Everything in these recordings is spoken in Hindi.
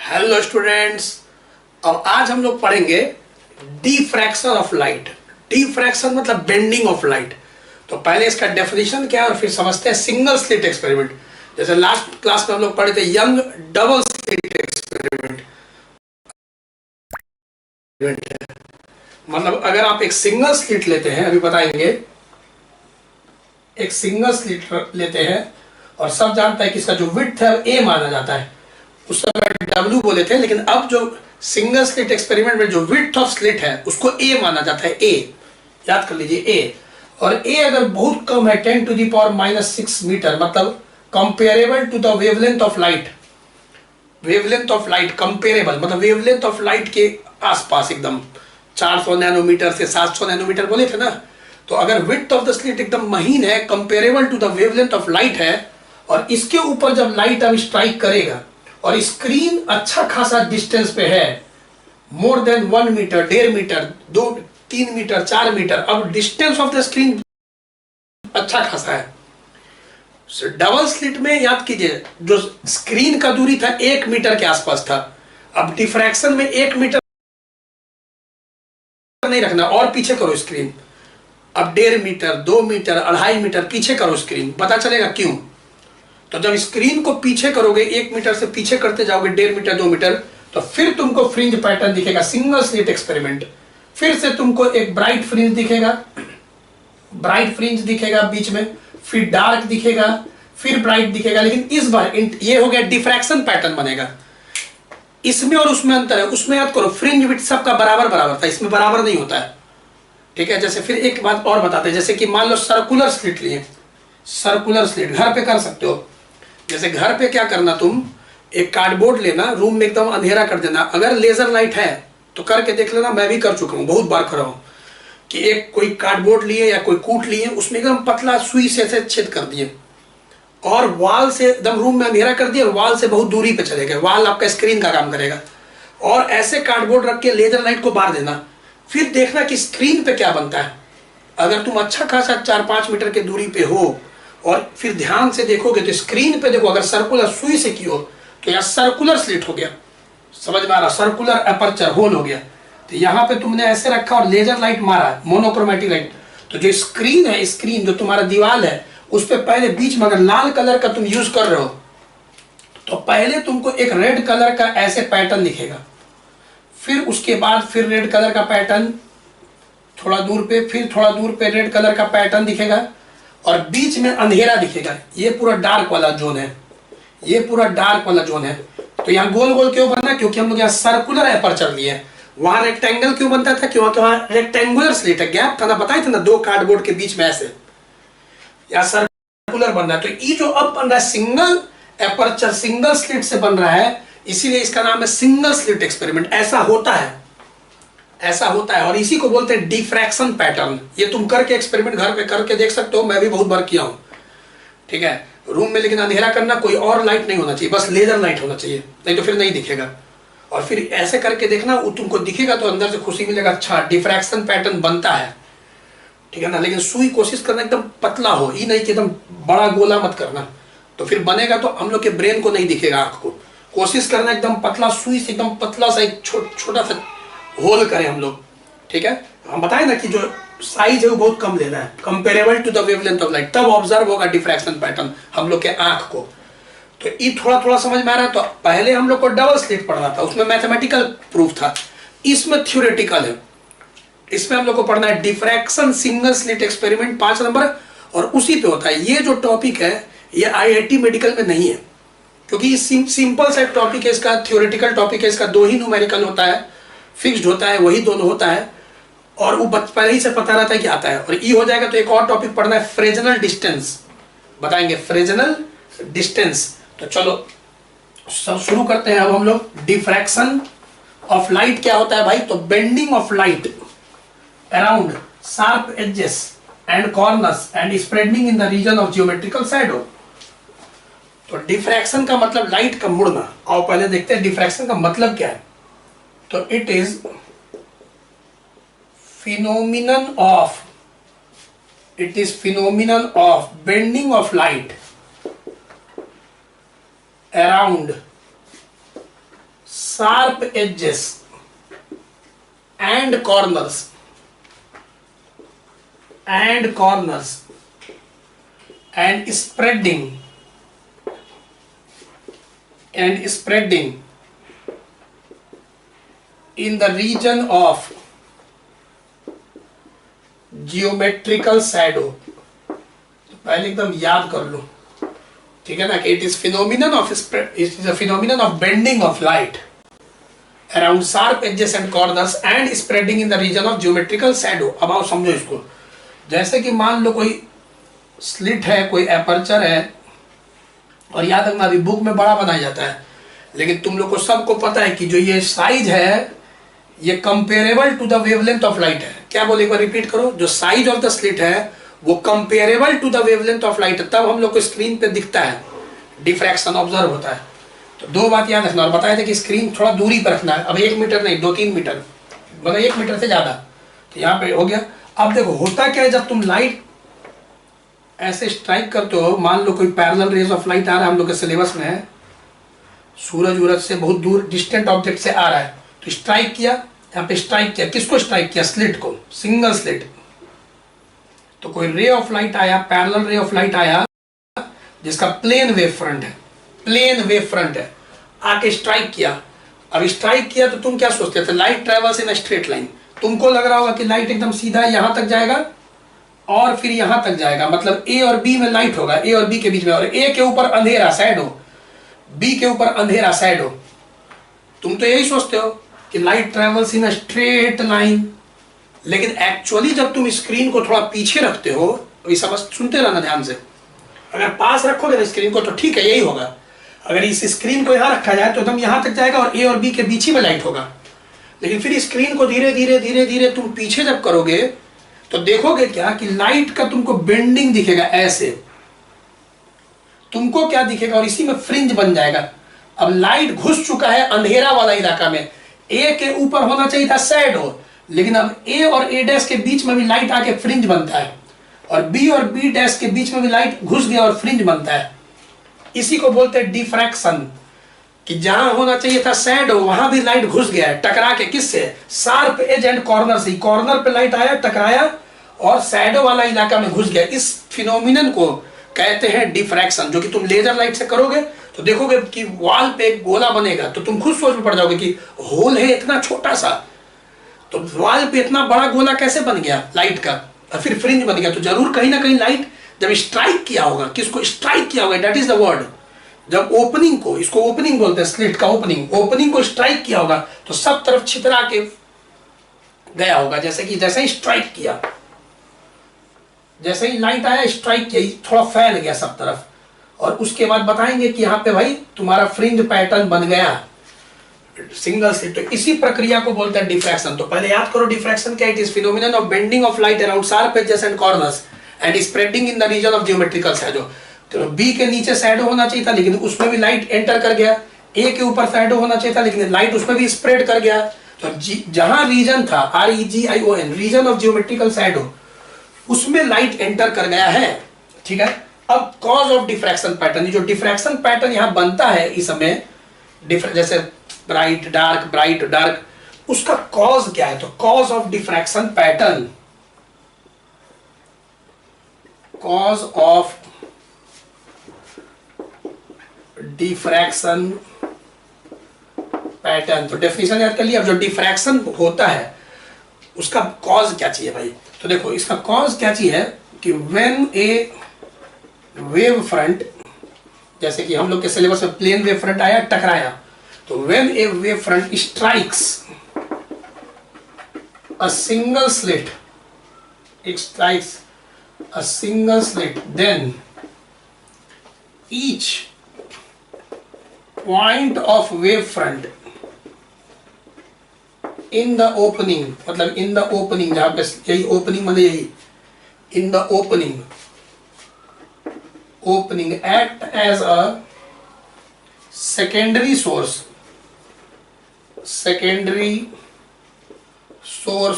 हेलो स्टूडेंट्स, अब आज हम लोग पढ़ेंगे डिफ्रैक्शन ऑफ लाइट। डिफ्रैक्शन मतलब बेंडिंग ऑफ लाइट। तो पहले इसका डेफिनेशन क्या है और फिर समझते हैं सिंगल स्लिट एक्सपेरिमेंट। जैसे लास्ट क्लास में हम लोग पढ़े थे यंग डबल स्लिट एक्सपेरिमेंट। मतलब अगर आप एक सिंगल स्लिट लेते हैं, अभी बताएंगे, एक सिंगल स्लिट लेते हैं और सब जानता है कि इसका जो विड्थ है ए माना जाता है। उस समय डब्ल्यू बोले थे, लेकिन अब जो सिंगल स्लिट एक्सपेरिमेंट में जो विड्थ ऑफ स्लिट है उसको ए माना जाता है। ए याद कर लीजिए, ए। और ए अगर बहुत कम है 10 टू द पावर -6 मीटर, मतलब comparable to the wavelength of light. Wavelength of light comparable मतलब वेवलेंथ ऑफ लाइट के आसपास एकदम 400 नैनोमीटर से 700 नैनोमीटर बोले थे ना। तो अगर विड्थ ऑफ द स्लिट एकदम महीन है, comparable to the wavelength of light है, और इसके ऊपर जब लाइट अब स्ट्राइक करेगा और स्क्रीन अच्छा खासा डिस्टेंस पे है, more than 1 metre, 1.5 metre, 2, 3 metre, 4 metre, अब डिस्टेंस ऑफ द स्क्रीन अच्छा खासा है। डबल स्लिट में याद कीजिए, जो स्क्रीन का दूरी था 1 मीटर के आसपास था। अब डिफ्रैक्शन में 1 मीटर नहीं रखना और पीछे करो स्क्रीन। अब 1.5 मीटर, 2 मीटर, 2.5 मीटर पीछे करो स्क्रीन। पता चलेगा क्यों? तो जब स्क्रीन को पीछे करोगे, 1 मीटर से पीछे करते जाओगे 1.5 मीटर, 2 मीटर, तो फिर तुमको फ्रिंज पैटर्न दिखेगा। Single slit experiment. फिर से तुमको एक ब्राइट फ्रिंज दिखेगा, ब्राइट फ्रिंज दिखेगा बीच में, फिर डार्क दिखेगा, फिर ब्राइट दिखेगा। लेकिन इस बार ये हो गया डिफ्रैक्शन पैटर्न बनेगा। इसमें और उसमें अंतर है। उसमें याद करो फ्रिंज विड्थ सबका बराबर बराबर था, इसमें बराबर नहीं होता है। ठीक है। जैसे फिर एक बात और बताते हैं, जैसे कि मान लो सर्कुलर स्लिट लिए। सर्कुलर स्लिट घर पे कर सकते हो। जैसे घर पे क्या करना, तुम एक कार्डबोर्ड लेना, रूम में एकदम अंधेरा कर देना। अगर लेजर लाइट है तो करके देख लेना, मैं भी कर चुका हूँ, बहुत बार करा हूँ कि एक कोई कार्डबोर्ड लिए या कोई कूट लिए, उसमें एकदम पतला सुई से ऐसे छेद कर दिए और वॉल से एकदम रूम में अंधेरा कर दिया और वॉल से बहुत दूरी पे चले गए। वॉल आपका स्क्रीन का काम करेगा। और ऐसे कार्डबोर्ड रख के लेजर लाइट को बार देना, फिर देखना कि स्क्रीन पे क्या बनता है। अगर तुम अच्छा खासा 4-5 मीटर की दूरी पे हो और फिर ध्यान से देखोगे तो स्क्रीन पे देखो, अगर सर्कुलर सुई से की हो तो यह सर्कुलर स्लिट हो गया। समझ में आ रहा? सर्कुलर अपर्चर होल हो गया। तो यहाँ पे तुमने ऐसे रखा और लेजर लाइट मारा, मोनोक्रोमेटिक लाइट, तो जो स्क्रीन है, स्क्रीन जो तुम्हारा दीवार है, उस पर पहले बीच में अगर लाल कलर का तुम यूज कर रहे हो तो पहले तुमको एक रेड कलर का ऐसे पैटर्न दिखेगा। फिर उसके बाद फिर रेड कलर का पैटर्न थोड़ा दूर पे, फिर थोड़ा दूर पे रेड कलर का पैटर्न दिखेगा और बीच में अंधेरा दिखेगा। ये पूरा डार्क वाला जोन है, ये पूरा डार्क वाला जोन है। तो यहाँ गोल गोल क्यों बना? क्योंकि हम लोग यहाँ सर्कुलर एपर्चर लिए। वहां रेक्टेंगल क्यों बनता था? क्योंकि वहां रेक्टेंगुलर स्लिट है, गैप था ना, बताया था ना, 2 कार्डबोर्ड के बीच में ऐसे। या सर्कुलर बन रहा है। तो ये जो अब बन रहा है सिंगल एपर्चर, सिंगल स्लिट से बन रहा है, इसीलिए इसका नाम है सिंगल स्लिट एक्सपेरिमेंट। ऐसा होता है, ऐसा होता है, और इसी को बोलते हैं डिफ्रैक्शन पैटर्न। ये तुम करके एक्सपेरिमेंट घर पे करके देख सकते हो, मैं भी बहुत बार किया हूं। ठीक है। रूम में लेकिन अंधेरा करना, कोई और लाइट नहीं होना चाहिए, बस लेजर लाइट होना चाहिए, नहीं तो फिर नहीं दिखेगा। और फिर ऐसे करके देखना, वो तुमको दिखेगा तो अंदर से खुशी मिलेगा, अच्छा डिफ्रैक्शन पैटर्न बनता है। ठीक है ना। लेकिन सुई कोशिश करना एकदम पतला हो, ये नहीं कि एकदम बड़ा गोला मत करना, तो फिर बनेगा तो हम लोग के ब्रेन को नहीं दिखेगा, आंख को। कोशिश करना एकदम पतला, सुई से एकदम पतला सा एक छोटा सा होल करें हम लोग। ठीक है। हम बताएं ना कि जो साइज है वो बहुत कम लेना है, comparable to the wavelength of light, तब ऑब्जर्व होगा डिफ्रैक्शन पैटर्न हम लोग के आंख को। तो ये थोड़ा थोड़ा समझ में आ रहा है। तो पहले हम लोग को डबल स्लिट पढ़ना था, उसमें मैथमेटिकल प्रूफ था, इसमें थ्योरेटिकल है। इसमें हम लोग को पढ़ना है diffraction single slit experiment, 5 number, और उसी पे होता है। ये जो टॉपिक है ये आईआईटी मेडिकल में नहीं है, क्योंकि सिंपल सा टॉपिक है इसका, थ्योरेटिकल टॉपिक है इसका। 2 ही न्यूमेरिकल होता है, फिक्स्ड होता है, वही दोनों होता है, और वो पहले ही से पता रहता है कि आता है। और ई हो जाएगा तो एक और टॉपिक पढ़ना है, फ्रेजनल डिस्टेंस, बताएंगे फ्रेजनल डिस्टेंस। तो चलो सब शुरू करते हैं अब हम लोग। डिफ्रैक्शन ऑफ लाइट क्या होता है भाई? तो bending of light around sharp edges and corners and spreading in the region of geometrical shadow. तो डिफ्रैक्शन का मतलब लाइट का मुड़ना। आओ पहले देखते हैं डिफ्रैक्शन का मतलब क्या है। तो it is phenomenon of bending of light around sharp edges and corners and spreading in the region of geometrical shadow। पहले एकदम याद कर लो, ठीक है ना, कि it is a phenomenon of bending of light around sharp edges and corners and spreading in the region of geometrical shadow। अब आओ समझो इसको। जैसे कि मान लो कोई स्लिट है, कोई एपर्चर है, और याद रखना अभी बुक में बड़ा बनाया जाता है, लेकिन तुम लोग को सबको पता है कि जो ये साइज है ये comparable to the wavelength of light है। क्या बोले, एक बार रिपीट करो। जो साइज ऑफ द स्लिट है वो comparable to the wavelength of light है, तब हम लोग को स्क्रीन पे दिखता है, डिफ्रैक्शन ऑब्जर्व होता है। तो दो बात याद रखना, और बताया था कि स्क्रीन थोड़ा दूरी पर रखना है। अब 1 मीटर नहीं, 2-3 मीटर, मतलब 1 मीटर से ज्यादा। तो यहाँ पे हो गया। अब देखो होता क्या है, जब तुम लाइट ऐसे स्ट्राइक करते हो, मान लो कोई पैरेलल रेज ऑफ लाइट आ रहा है, हम लोग के सिलेबस में है, सूरज से बहुत दूर डिस्टेंट ऑब्जेक्ट से आ रहा है, तो स्ट्राइक किया, यहाँ पे स्ट्राइक किया, किसको स्ट्राइक किया, स्लिट को, सिंगल स्लिट। तो कोई रे ऑफ लाइट आया, पैरेलल रे ऑफ लाइट आया जिसका प्लेन वेव फ्रंट है, आके स्ट्राइक किया। अब स्ट्राइक किया तो तुम क्या सोचते थे, light travels in a straight line. तुमको लग रहा होगा कि लाइट एकदम सीधा यहां तक जाएगा और फिर यहां तक जाएगा, मतलब ए और बी में लाइट होगा, ए और बी के बीच में, और ए के ऊपर अंधेरा शैडो, बी के ऊपर अंधेरा शैडो। तुम तो यही सोचते हो कि light travels in a straight line, लेकिन एक्चुअली जब तुम स्क्रीन को थोड़ा पीछे रखते हो, तो ये समझ, सुनते रहना ध्यान से। अगर पास रखोगे ना स्क्रीन को तो ठीक है, यही होगा। अगर इस स्क्रीन को यहां रखा जाए तो एकदम यहां तक जाएगा और ए और बी के बीच ही में लाइट होगा। लेकिन फिर स्क्रीन को धीरे धीरे तुम पीछे जब करोगे तो देखोगे क्या कि लाइट का तुमको बेंडिंग दिखेगा, ऐसे तुमको क्या दिखेगा, और इसी में फ्रिंज बन जाएगा। अब लाइट घुस चुका है अंधेरा वाला इलाका में, ए के ऊपर होना चाहिए था शैडो, लेकिन अब ए और ए डैश के बीच में भी लाइट आके फ्रिंज बनता है, और बी और बी डैश के बीच में भी लाइट घुस गया और फ्रिंज बनता है। इसी को बोलते हैं डिफ्रैक्शन, कि जहां होना चाहिए था शैडो वहां भी लाइट घुस गया है, टकरा के, किससे, शार्प एज एंड कॉर्नर से। कॉर्नर पे लाइट आया, टकराया और शैडो वाला इलाका में घुस गया। इस फिनोमिनन को कहते हैं डिफ्रैक्शन, जो कि तुम लेजर लाइट से करोगे तो देखोगे कि वॉल पे एक गोला बनेगा, तो तुम खुद सोच में पड़ जाओगे कि होल है इतना छोटा सा, तो वॉल पे इतना बड़ा गोला कैसे बन गया लाइट का, और फिर फ्रिंज बन गया। तो जरूर कहीं ना कहीं लाइट जब स्ट्राइक किया होगा, किसको स्ट्राइक किया होगा, दैट इज द वर्ड। जब ओपनिंग को, इसको ओपनिंग बोलते हैं, स्लिट का ओपनिंग को स्ट्राइक किया होगा तो सब तरफ छितरा के गया होगा। जैसे ही स्ट्राइक किया, जैसे ही लाइट आया स्ट्राइक किया, थोड़ा फैल गया सब तरफ, और उसके बाद बताएंगे कि यहाँ पे भाई तुम्हारा फ्रिंज पैटर्न बन गया सिंगल स्लिट। तो इसी प्रक्रिया को बोलते हैं डिफ्रैक्शन। तो पहले याद करो डिफ्रैक्शन क्या, it is phenomenon of bending of light around sharp edges and corners and spreading in the region of geometrical shadow. तो बी के नीचे शैडो होना चाहिए था, लेकिन उसमें भी लाइट एंटर कर गया। ए के ऊपर शैडो होना चाहिए था, लेकिन लाइट उसमें भी स्प्रेड कर गया। तो जहां रीजन था, REGION, region of geometrical shadow, उसमें लाइट एंटर कर गया है। ठीक है, अब कॉज ऑफ डिफ्रैक्शन पैटर्न, जो डिफ्रैक्शन पैटर्न यहां बनता है इस समय, जैसे ब्राइट डार्क, उसका कॉज क्या है। तो cause of diffraction pattern, cause of diffraction pattern, तो डेफिनेशन याद कर लिया। अब जो डिफ्रैक्शन होता है उसका कॉज क्या चाहिए भाई। तो देखो इसका कॉज क्या चाहिए कि व्हेन ए वेव फ्रंट, जैसे कि हम लोग के सिलेबस में प्लेन वेव फ्रंट आया, टकराया, तो when A wave front strikes a single slit, it strikes a single slit, then each point of wave front in the opening, मतलब in the opening, जहां पे यही opening मतलब यही, in the opening act as a secondary source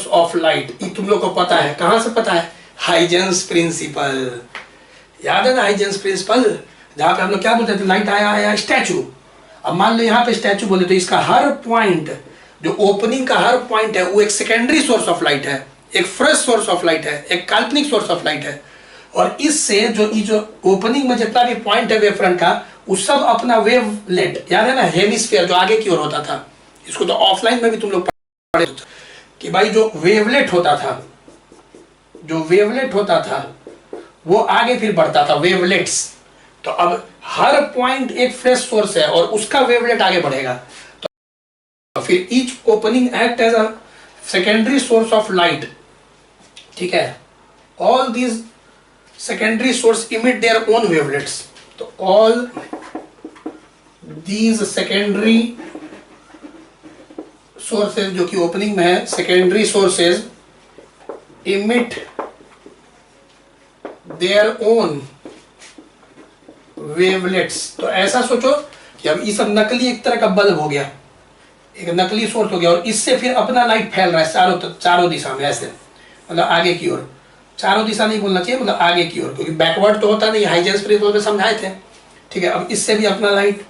of light। ये तुम लोग को पता है, कहां से पता है, हाइजेंस प्रिंसिपल, याद है ना हाइजेंस प्रिंसिपल। जहां पे हम लोग क्या बोलते थे, लाइट आया आया स्टैचू। अब मान लो यहाँ पे स्टैचू बोले तो इसका हर पॉइंट, जो ओपनिंग का हर पॉइंट है वो एक सेकेंडरी सोर्स ऑफ लाइट है, एक फ्रेश सोर्स ऑफ लाइट है, एक काल्पनिक सोर्स ऑफ लाइट है। और इससे जो ओपनिंग में जितना भी पॉइंट है वेव फ्रंट का, वो सब अपना वेवलेट, याद है ना, हेमिस्फीयर जो आगे की ओर होता था, इसको तो ऑफलाइन में भी तुम लोग पढ़े कि भाई जो वेवलेट होता था, जो वेवलेट होता था वो आगे फिर बढ़ता था, वेवलेट्स। तो अब हर पॉइंट एक फ्रेश सोर्स है और उसका वेवलेट आगे बढ़ेगा, तो फिर each opening act as a secondary source of light, ठीक है। All these secondary source emit their own wavelets, तो ऑल दीज सेकेंडरी सोर्सेज जो कि ओपनिंग में है, secondary sources emit their own wavelets. तो ऐसा सोचो कि अब ये सब नकली एक तरह का बल्ब हो गया, एक नकली सोर्स हो गया, और इससे फिर अपना लाइट फैल रहा है चारों दिशा में, ऐसे मतलब आगे की ओर, चारों दिशा नहीं बोलना चाहिए, मतलब आगे की ओर, क्योंकि बैकवर्ड तो होता नहीं, हाइजेंस प्रिंसिपल में समझाए थे, ठीक है। अब इससे भी अपना लाइट,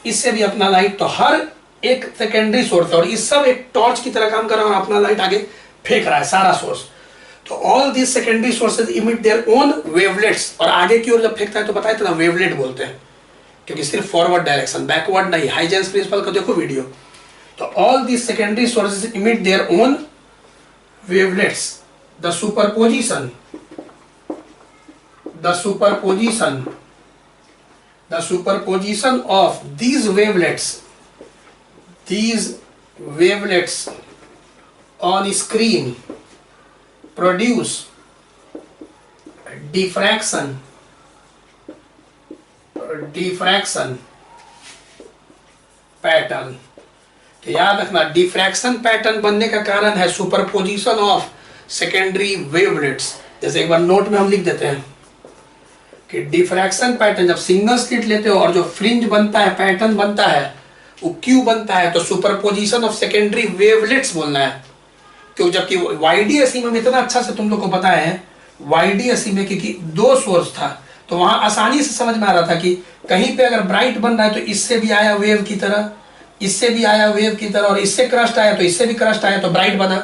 इससे भी अपना लाइट, तो हर एक सेकेंडरी सोर्स है और इस सब एक टॉर्च की तरह काम कर रहा है और अपना लाइट आगे फेंक रहा है सारा सोर्स। तो all these secondary sources emit their own wavelets, और आगे की ओर जब फेंकता है तो बताए ना वेवलेट बोलते हैं, क्योंकि सिर्फ फॉरवर्ड डायरेक्शन, बैकवर्ड नहीं। हाइजेंस प्रिंसिपल का देखो वीडियो। तो all these secondary sources emit their own wavelets. The superposition of these wavelets on screen produce diffraction pattern. तो याद रखना, डिफ्रैक्शन पैटर्न बनने का कारण है सुपरपोजिशन ऑफ सेकेंडरी वेवलेट्स। जैसे एक बार नोट में हम लिख देते हैं कि डिफ्रैक्शन पैटर्न, जब सिंगल स्लिट लेते हो और जो फ्रिंज बनता है, पैटर्न बनता है, वो क्यों बनता है, तो सुपरपोजिशन ऑफ सेकेंडरी वेवलेट्स बोलना है। क्यों, जबकि वाईडीएसई में इतना अच्छा से तुम लोग को पता है, वाईडीएसई में क्योंकि दो सोर्स था तो वहां आसानी से समझ में आ रहा था कि कहीं पे अगर ब्राइट बन रहा है तो इससे भी आया वेव की तरह, इससे भी आया वेव की तरह, और इससे क्रस्ट आया तो इससे भी क्रस्ट आया, तो ब्राइट बना।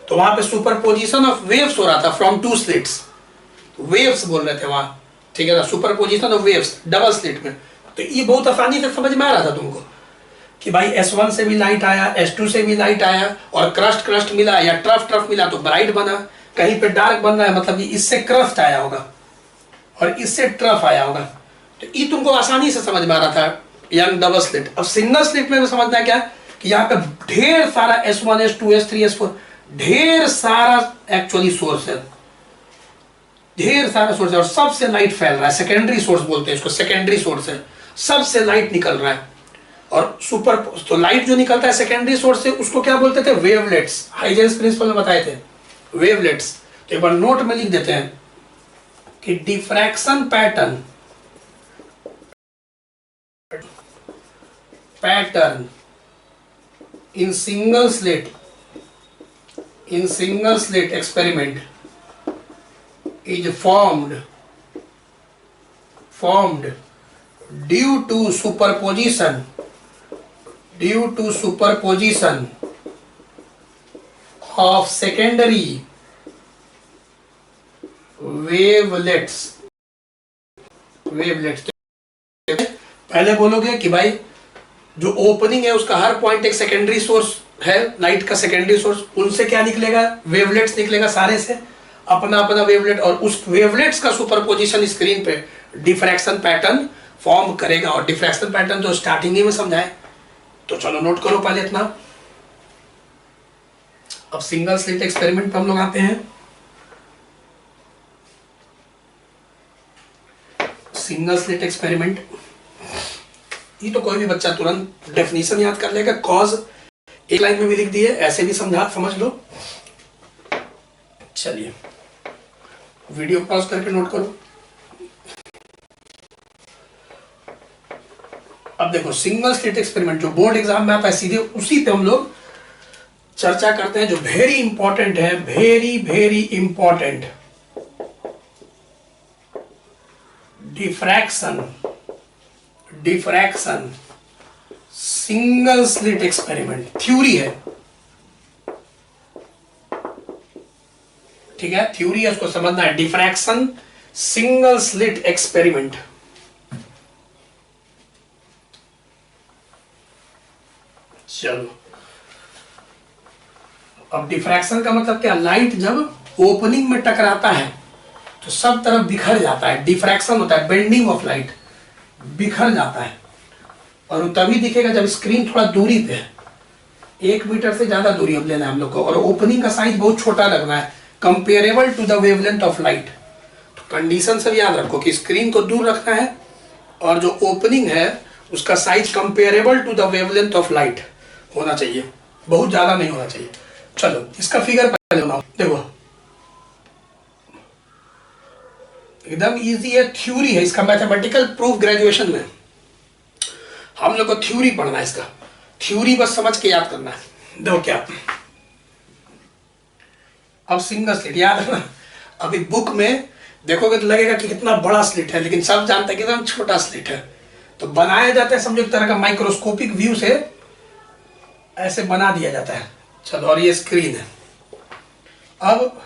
तो वहां पे सुपरपोजिशन ऑफ वेव्स हो रहा था फ्रॉम टू स्लिट्स, वेव्स बोल रहे थे वहां, ठीक है ना, superposition of waves double slit में। तो ये बहुत आसानी से समझ में आ रहा था तुमको कि भाई S1 से भी लाइट आया, S2 से भी लाइट आया, और क्रस्ट मिला या ट्रफ मिला तो ब्राइट बना। कहीं पे डार्क बन रहा है मतलब कि इससे क्रस्ट आया होगा और इससे ट्रफ आया होगा। तो ये तुमको आसानी से समझ में आ रहा था यंग डबल स्लिट। अब सिंगल स्लिट में भी समझना है क्या कि यहाँ पे ढेर सारा S1 S2 S3 S4 ढेर सारा एक्चुअली सोर्स है, ढेर सारा सोर्स है, और सबसे लाइट फैल रहा है। सेकेंडरी सोर्स बोलते हैं इसको, सेकेंडरी सोर्स है, सबसे लाइट निकल रहा है। और सुपर, तो लाइट जो निकलता है सेकेंडरी सोर्स से उसको क्या बोलते थे, वेवलेट्स। हाइजेंस प्रिंसिपल में बताए थे वेवलेट्स। तो एक बार नोट में लिख देते हैं कि diffraction pattern in single slit experiment is formed due to superposition of secondary wavelets। पहले बोलोगे कि भाई जो ओपनिंग है उसका हर पॉइंट एक सेकेंडरी सोर्स है, लाइट का सेकेंडरी सोर्स, उनसे क्या निकलेगा, वेवलेट्स निकलेगा सारे से, अपना अपना वेवलेट, और उस वेवलेट्स का सुपरपोजिशन स्क्रीन पे डिफ्रैक्शन पैटर्न फॉर्म करेगा। और डिफ्रैक्शन पैटर्न तो स्टार्टिंग ही में समझाए, तो चलो नोट करो पहले इतना। अब सिंगल स्लिट एक्सपेरिमेंट पे हम लोग आते हैं। सिंगल स्लिट एक्सपेरिमेंट, ये तो कोई भी बच्चा तुरंत डेफिनेशन याद कर लेगा। कॉज एक लाइन में भी लिख दिए, ऐसे भी समझ लो। चलिए वीडियो पॉज करके नोट करो। अब देखो सिंगल स्लिट एक्सपेरिमेंट जो बोर्ड एग्जाम में आता है, सीधे उसी पे हम लोग चर्चा करते हैं, जो वेरी इंपॉर्टेंट है, very important. Diffraction, diffraction, single slit experiment, theory है, ठीक है, थ्योरी है, उसको समझना है। Diffraction single slit experiment. चलो, अब डिफ्रैक्शन का मतलब क्या? लाइट जब ओपनिंग में टकराता है तो सब तरफ बिखर जाता है, डिफ्रैक्शन होता है, बेंडिंग ऑफ लाइट, बिखर जाता है। और वो तभी दिखेगा जब स्क्रीन थोड़ा दूरी पे है, 1 मीटर से ज्यादा दूरी अब लेना है हम लोग को, और ओपनिंग का साइज बहुत छोटा लगना है, comparable to the wavelength of light. तो कंडीशन सब याद रखो कि स्क्रीन को दूर रखना है और जो ओपनिंग है उसका size comparable to the wavelength of light होना चाहिए, बहुत ज्यादा नहीं होना चाहिए। चलो इसका फिगर पहले बनाओ, देखो एकदम इजी है, थ्योरी है, इसका मैथमेटिकल प्रूफ ग्रेजुएशन में हम लोग को थ्योरी पढ़ना है, इसका थ्योरी बस समझ के याद करना है। देखो क्या, अब सिंगल स्लिट याद है ना, अभी बुक में देखोगे तो लगेगा कि कितना बड़ा स्लिट है, लेकिन सब जानते हैं कि एकदम छोटा स्लिट है। तो बनाया जाता है, समझो एक तरह का माइक्रोस्कोपिक व्यू से ऐसे बना दिया जाता है। चलो, और ये स्क्रीन है। अब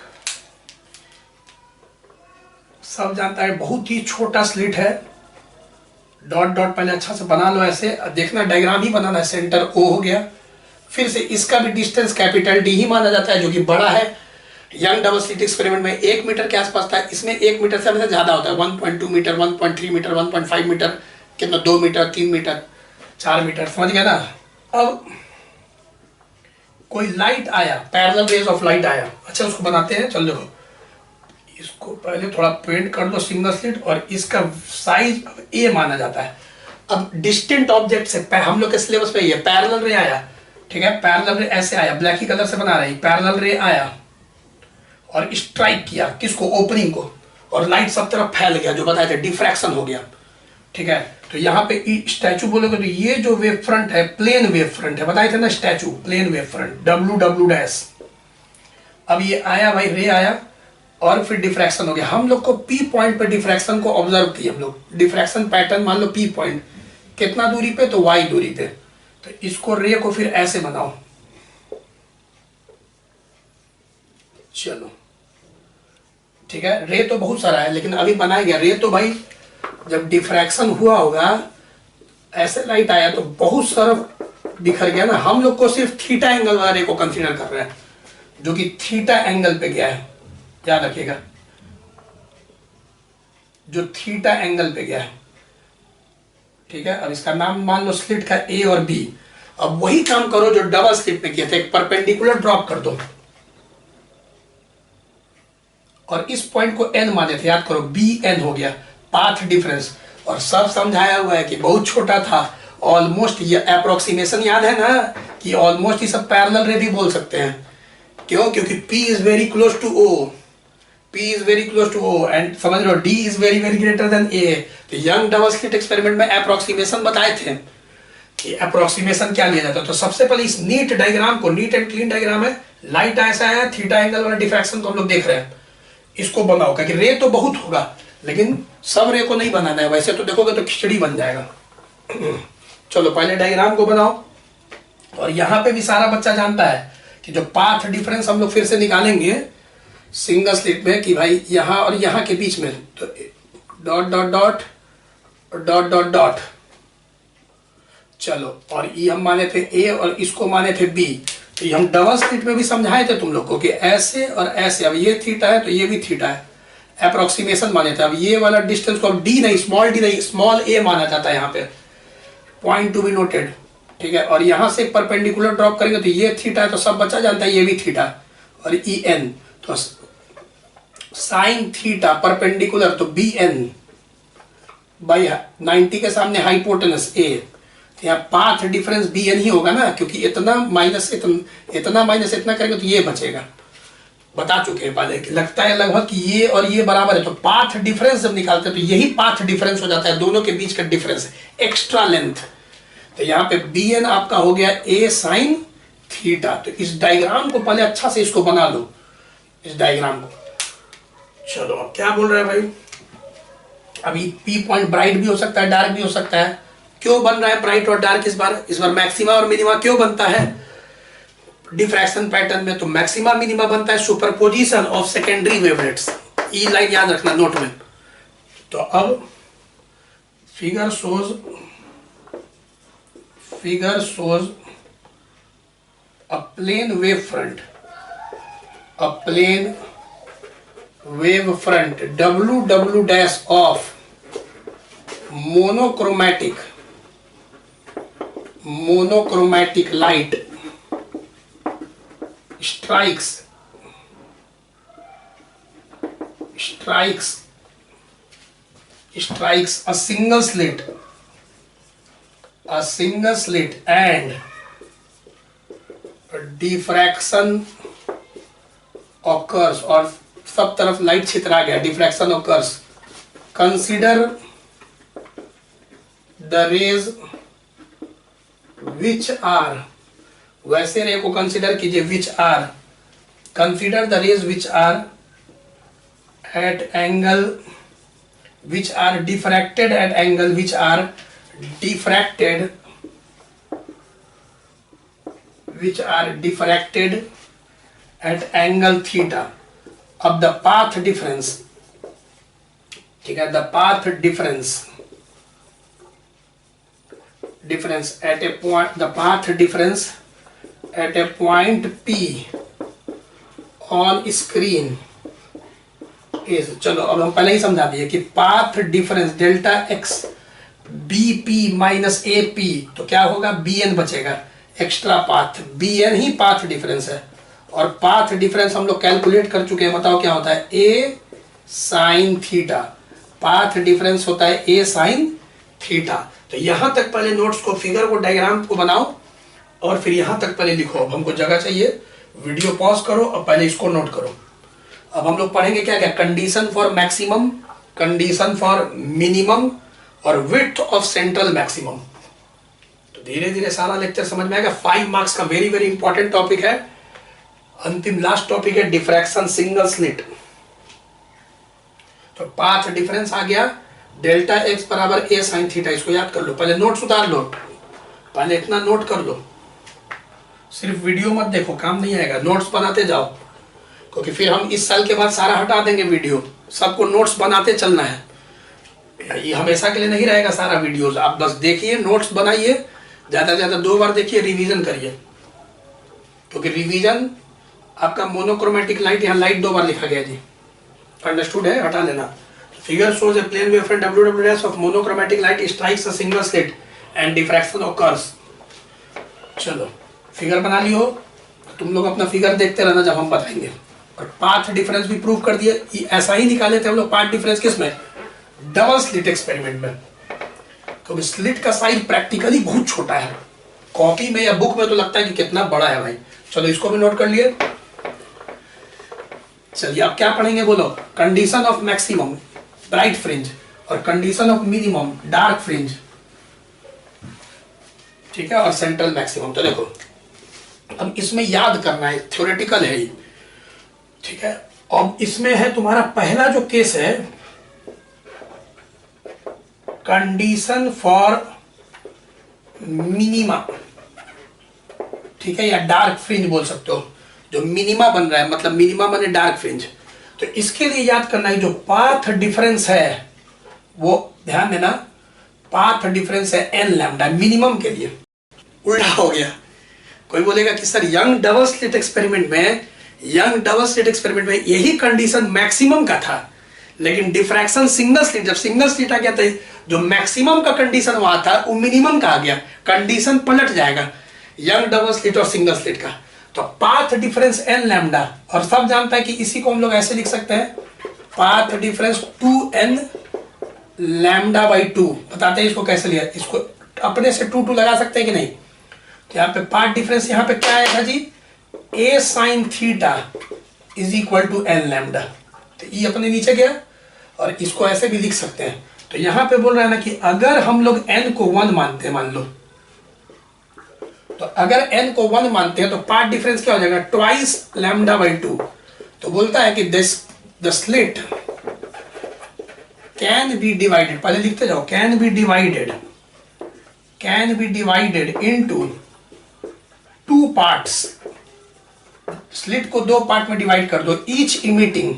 सब जानता है बहुत ही छोटा स्लिट है, डॉट डॉट पहले अच्छा से बना लो, ऐसे देखना डायग्राम ही बनाना है। सेंटर ओ हो गया, फिर से इसका भी डिस्टेंस कैपिटल डी ही माना जाता है, जो कि बड़ा है। यंग डबल स्लिट एक्सपेरिमेंट में 1 मीटर के आसपास था, इसमें 1 मीटर से ज्यादा होता है, 1.2 मीटर, 1.3 मीटर, 1.5 मीटर, कितना 2 मीटर, 3 मीटर, 4 मीटर, समझ गया ना। अब कोई लाइट आया, पैरेलल रेज ऑफ लाइट आया, अच्छा उसको बनाते हैं। चल देखो, इसको पहले थोड़ा पेंट कर दो सिंगल स्लिट, और इसका साइज ए माना जाता है। अब डिस्टेंट ऑब्जेक्ट से हम लोग के सिलेबस पे ये पैरेलल रे आया, ठीक है, पैरेलल रे ऐसे आया, ब्लैक ही कलर से बना रहे, पैरेलल रे आया और स्ट्राइक किया किसको? ओपनिंग को, और लाइट सब तरफ फैल गया, जो बताए थे डिफ्रैक्शन हो गया, ठीक है। तो यहाँ पे स्टैचू बोलोगे तो ये जो वेव फ्रंट है प्लेन वेव फ्रंट है, बताए थे ना, स्टैचू प्लेन वेव फ्रंट, W'। अब ये आया भाई, रे आया और फिर डिफ्रैक्शन हो गया। हम लोग को पी पॉइंट पे डिफ्रैक्शन को ऑब्जर्व किया हम लोग, डिफ्रैक्शन पैटर्न मान लो पी पॉइंट, कितना दूरी पे? तो y दूरी पे। तो इसको रे को फिर ऐसे बनाओ, चलो ठीक है। रे तो बहुत सारा है, लेकिन अभी बनाया गया रे। तो भाई जब डिफ्रैक्शन हुआ होगा, ऐसे लाइट आया तो बहुत सारा बिखर गया ना। हम लोग को सिर्फ थीटा एंगल वाला रे को कंसीडर कर रहे हैं, जो कि थीटा एंगल पे गया है, याद रखिएगा, जो थीटा एंगल पे गया है, ठीक है। अब इसका नाम मान लो स्लिट का ए और बी। अब वही काम करो जो डबल स्लिट में किए थे, एक परपेंडिकुलर ड्रॉप कर दो और इस पॉइंट को एन माने थे, याद करो, बी एन हो गया, पाथ डिफरेंस। और सब समझाया हुआ है कि बहुत छोटा था, ऑलमोस्ट, ये अप्रोक्सीमेशन याद है ना, कि ऑलमोस्ट ये सब पैरेलल रे भी बोल सकते हैं। क्यों? क्योंकि P is very close to O, P is very close to O, and समझ लो D is very very greater than A। तो यंग डबल स्लिट एक्सपेरिमेंट में अप्रोक्सीमेशन बताए थे कि अप्रोक्सीमेशन क्या लिया जाता है। तो सबसे पहले इस नीट डायग्राम को, नीट एंड क्लीन डायग्राम है, लाइट ऐसा है, थीटा एंगल वाला डिफ्रैक्शन को हम लोग देख रहे हैं, इसको बनाओ, क्योंकि रे तो बहुत होगा, लेकिन सब रे को नहीं बनाना है, वैसे तो देखोगे तो खिचड़ी बन जाएगा। चलो पहले डायग्राम को बनाओ। और यहाँ पे भी सारा बच्चा जानता है कि जो पाथ डिफरेंस हम लोग फिर से निकालेंगे सिंगल स्लिट में, कि भाई यहाँ और यहाँ के बीच में, तो dot dot dot dot dot dot, चलो, और ये हम माने थे ए और इसको माने थे बी। तो ये हम डबल स्लिट में भी समझाए थे तुम लोग को कि ऐसे और ऐसे, अब ये थीटा है तो ये भी थीटा है, अप्रोक्सीमेशन माने थे। अब ये वाला डिस्टेंस को अब डी नहीं, स्मॉल डी नहीं, स्मॉल ए माना जाता है यहाँ पे, पॉइंट टू बी नोटेड, ठीक है। और यहाँ से परपेंडिकुलर ड्रॉप करेंगे तो ये थीटा है, तो सब बच्चा जानता है ये भी थीटा, और ई एन, तो साइन थीटा परपेंडिकुलर, तो बी एन बाई 90 के सामने हाइपोटेनस ए। तो यहाँ पाथ डिफरेंस बी एन ही होगा ना, क्योंकि इतना माइनस इतना माइनस इतना करेंगे तो ये बचेगा, बता चुके हैं पहले, लगता है लगभग कि ये और ये बराबर है। तो पाथ डिफरेंस जब निकालते हैं तो यही पाथ डिफरेंस हो जाता है, दोनों के बीच का डिफरेंस, एक्स्ट्रा लेंथ। तो यहाँ पे बी एन आपका हो गया ए साइन थीटा। तो इस डायग्राम को पहले अच्छा से इसको बना लो, इस डायग्राम को। चलो अब क्या बोल रहे हैं भाई, अभी पी पॉइंट ब्राइट भी हो सकता है, डार्क भी हो सकता है। क्यों बन रहा है ब्राइट और डार्क? इस बार मैक्सिमा और मिनिमा क्यों बनता है डिफ्रैक्शन पैटर्न में? तो मैक्सिमा मिनिमा बनता है superposition of secondary wavelets. E line याद रखना नोट में। तो अब figure shows a plane wave front, W dash of monochromatic light strikes a single slit and diffraction occurs, और सब तरफ लाइट छितरा गया, diffraction occurs. Consider the rays which are, वैसे रे को कंसिडर कीजिए, consider the rays which are at angle, which are diffracted at angle, which are diffracted at angle theta. अब the path difference, ठीक है, the path difference at a point, the path difference at a point P on screen is, चलो अब हम पहले ही समझा दिए कि path difference delta x BP minus A P, तो क्या होगा, बी एन बचेगा, एक्स्ट्रा पाथ, बी एन ही पाथ डिफरेंस है। और पाथ डिफरेंस हम लोग कैलकुलेट कर चुके हैं, बताओ क्या होता है, ए साइन थीटा। पाथ डिफरेंस होता है ए साइन थीटा। तो यहां तक पहले नोट्स को, फिगर को, डायग्राम को बनाओ और फिर यहां तक पहले लिखो। अब हमको जगह चाहिए, वीडियो पॉज करो और पहले इसको नोट करो। अब हम लोग पढ़ेंगे क्या क्या, condition for maximum, condition for minimum और विड्थ ऑफ सेंट्रल मैक्सिमम। तो धीरे धीरे सारा लेक्चर समझ में आएगा। 5 मार्क्स का वेरी वेरी इंपॉर्टेंट टॉपिक है। अंतिम लास्ट टॉपिक है डिफ्रैक्शन सिंगल स्लिट। तो पाथ डिफरेंस आ गया, डेल्टा एक्स बराबर ए साइन थीटा, इसको याद कर लो। पहले नोट्स उतार लो, पहले इतना नोट कर लो, सिर्फ वीडियो मत देखो, काम नहीं आएगा, नोट्स बनाते जाओ, क्योंकि फिर हम इस साल के बाद सारा हटा देंगे वीडियो, सबको नोट्स बनाते चलना है। ये हमेशा के लिए नहीं रहेगा सारा वीडियोस, आप बस देखिए, नोट्स बनाइए, ज्यादा से ज्यादा 2 बार देखिए, रिवीजन करिए, क्योंकि रिवीजन आपका मोनोक्रोमेटिक लाइट, यहाँ लाइट 2 बार लिखा गया जी, अंडरस्टूड है, हटा लेना। Figure shows a plane wave front W dash of monochromatic light strikes a single slit and diffraction occurs। चलो फिगर बना लियो, तुम लोग अपना फिगर देखते रहना जब हम बताएंगे। और पाथ डिफरेंस भी प्रूव कर दिए, ऐसा ही निकाले थे हम लोग पाथ डिफरेंस, किसमें, डबल स्लिट एक्सपेरिमेंट में, क्योंकि स्लिट का साइज प्रैक्टिकली बहुत छोटा है, कॉपी में या बुक में तो लगता है कि कितना बड़ा है भाई। चलो इसको भी नोट कर लिए। चलिए अब क्या पढ़ेंगे बोलो, condition of maximum bright fringe और condition of minimum dark fringe, ठीक है, और सेंट्रल मैक्सिमम। तो देखो अब इसमें याद करना है, थ्योरेटिकल है ये, ठीक है। अब इसमें है तुम्हारा पहला जो केस है, कंडीशन फॉर मिनिमा, ठीक है, या डार्क फ्रिंज बोल सकते हो, जो मिनिमा बन रहा है, मतलब मिनिमा बने डार्क फ्रिंज। तो इसके लिए याद करना है, जो पाथ डिफरेंस है वो ध्यान देना, पाथ डिफरेंस है n लैम्डा मिनिमम के लिए। उल्टा हो गया, कोई बोलेगा कि sir young double slit experiment में यही कंडीशन मैक्सिमम का था, लेकिन डिफ्रैक्शन सिंगल स्लिट, जब सिंगल स्लिट आ गया था, जो मैक्सिमम का कंडीशन वहां था वो मिनिमम का आ गया, कंडीशन पलट जाएगा यंग डबल स्लिट और सिंगल स्लिट का। तो पाथ डिफरेंस n लैम्डा, और सब जानता है कि इसी को हम लोग ऐसे लिख सकते हैं, path difference 2n lambda by 2। बताते हैं इसको कैसे लिया, इसको अपने से 2 लगा सकते हैं कि नहीं। तो यहाँ पे पाथ डिफरेंस यहाँ पे क्या आएगा जी, a sine theta is equal to n lambda. तो ये अपने नीचे गया, और इसको ऐसे भी लिख सकते हैं। तो यहाँ पे बोल रहा है ना कि अगर हम लोग n को 1 मानते हैं, मान लो, तो अगर n को 1 मानते हैं तो पाथ डिफरेंस क्या हो जाएगा, ट्वाइस लैम्डा बाई 2। तो बोलता है कि the slit can B divided, पहले लिखते जाओ, can be divided into two parts. Slit को दो पार्ट में डिवाइड कर दो, ईच इमिटिंग,